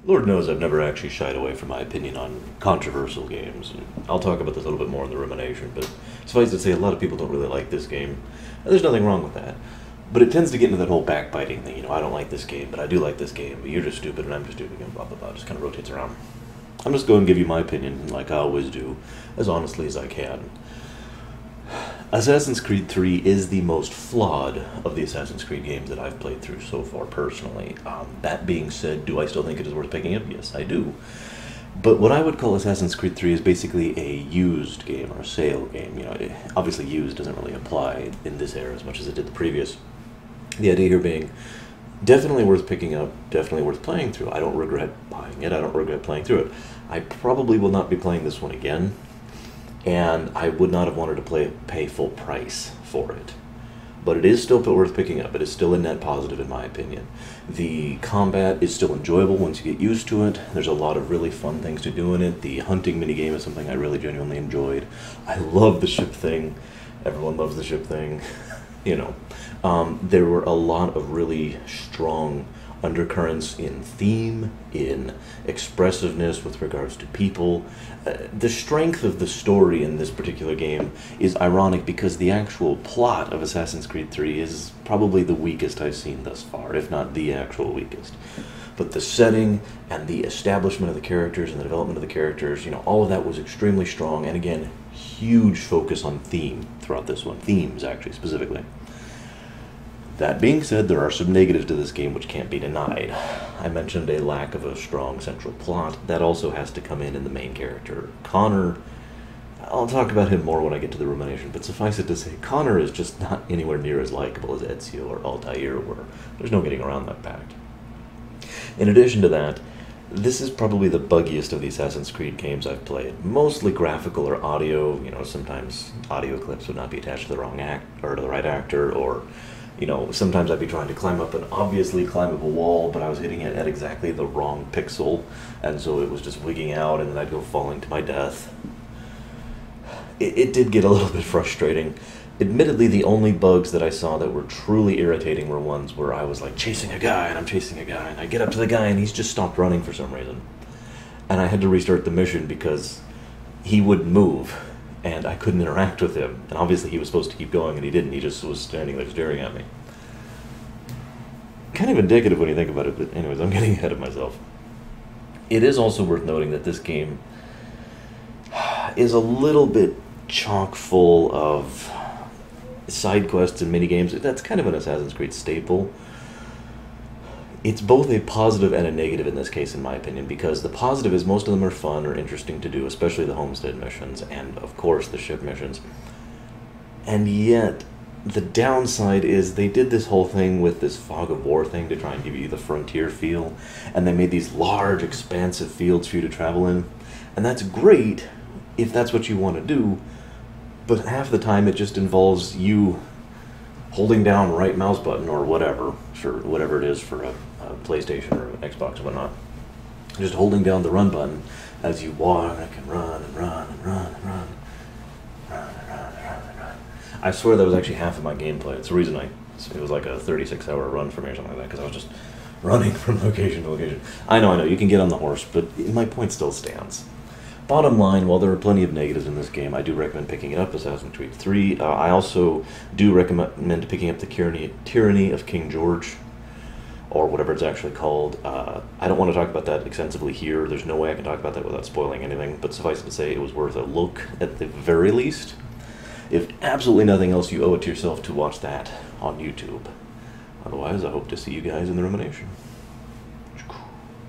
Lord knows I've never actually shied away from my opinion on controversial games, and I'll talk about this a little bit more in the rumination, but suffice to say, a lot of people don't really like this game, and there's nothing wrong with that. But it tends to get into that whole backbiting thing, I don't like this game, but I do like this game, but you're just stupid and I'm just stupid, and blah blah blah, just kind of rotates around. I'm just going to give you my opinion, like I always do, as honestly as I can. Assassin's Creed 3 is the most flawed of the Assassin's Creed games that I've played through so far, personally. That being said, do I still think it is worth picking up? Yes, I do. But what I would call Assassin's Creed 3 is basically a used game, or a sale game. Obviously used doesn't really apply in this era as much as it did the previous. The idea here being, definitely worth picking up, definitely worth playing through. I don't regret buying it, I don't regret playing through it. I probably will not be playing this one again, and I would not have wanted to pay full price for it. But it is still worth picking up. It is still a net positive in my opinion. The combat is still enjoyable once you get used to it. There's a lot of really fun things to do in it. The hunting minigame is something I really genuinely enjoyed. I love the ship thing. Everyone loves the ship thing. There were a lot of really strong undercurrents in theme, in expressiveness with regards to people. The strength of the story in this particular game is ironic because the actual plot of Assassin's Creed 3 is probably the weakest I've seen thus far, if not the actual weakest. But the setting and the establishment of the characters and the development of the characters, all of that was extremely strong, and again, huge focus on theme throughout this one. Themes, actually, specifically. That being said, there are some negatives to this game which can't be denied. I mentioned a lack of a strong central plot. That also has to come in the main character. Connor, I'll talk about him more when I get to the rumination, but suffice it to say, Connor is just not anywhere near as likable as Ezio or Altair were. There's no getting around that fact. In addition to that, this is probably the buggiest of the Assassin's Creed games I've played. Mostly graphical or audio. Sometimes audio clips would not be attached to the wrong act or to the right actor, or sometimes I'd be trying to climb up an obviously climbable wall, but I was hitting it at exactly the wrong pixel, and so it was just wigging out, and then I'd go falling to my death. It did get a little bit frustrating. Admittedly, the only bugs that I saw that were truly irritating were ones where I was like chasing a guy, and I'm chasing a guy, and I get up to the guy, and he's just stopped running for some reason. And I had to restart the mission because he wouldn't move, and I couldn't interact with him. And obviously he was supposed to keep going, and he didn't. He just was standing there staring at me. Kind of indicative when you think about it, but anyways, I'm getting ahead of myself. It is also worth noting that this game is a little bit chock full of side quests and minigames. That's kind of an Assassin's Creed staple. It's both a positive and a negative in this case, in my opinion, because the positive is most of them are fun or interesting to do, especially the homestead missions, and of course the ship missions. And yet, the downside is they did this whole thing with this fog of war thing to try and give you the frontier feel, and they made these large, expansive fields for you to travel in, and that's great if that's what you want to do, but half the time it just involves you holding down right mouse button or whatever, sure, whatever it is for a PlayStation or an Xbox or whatnot, just holding down the run button as you walk and run and run and run and run, run and run and run and run. I swear that was actually half of my gameplay. It's the reason it was like a 36-hour run for me or something like that, because I was just running from location to location. I know, you can get on the horse, but my point still stands. Bottom line, while there are plenty of negatives in this game, I do recommend picking it up, Assassin's Creed 3. I also do recommend picking up the Tyranny of King George, or whatever it's actually called. I don't want to talk about that extensively here. There's no way I can talk about that without spoiling anything, but suffice it to say, it was worth a look at the very least. If absolutely nothing else, you owe it to yourself to watch that on YouTube. Otherwise, I hope to see you guys in the rumination.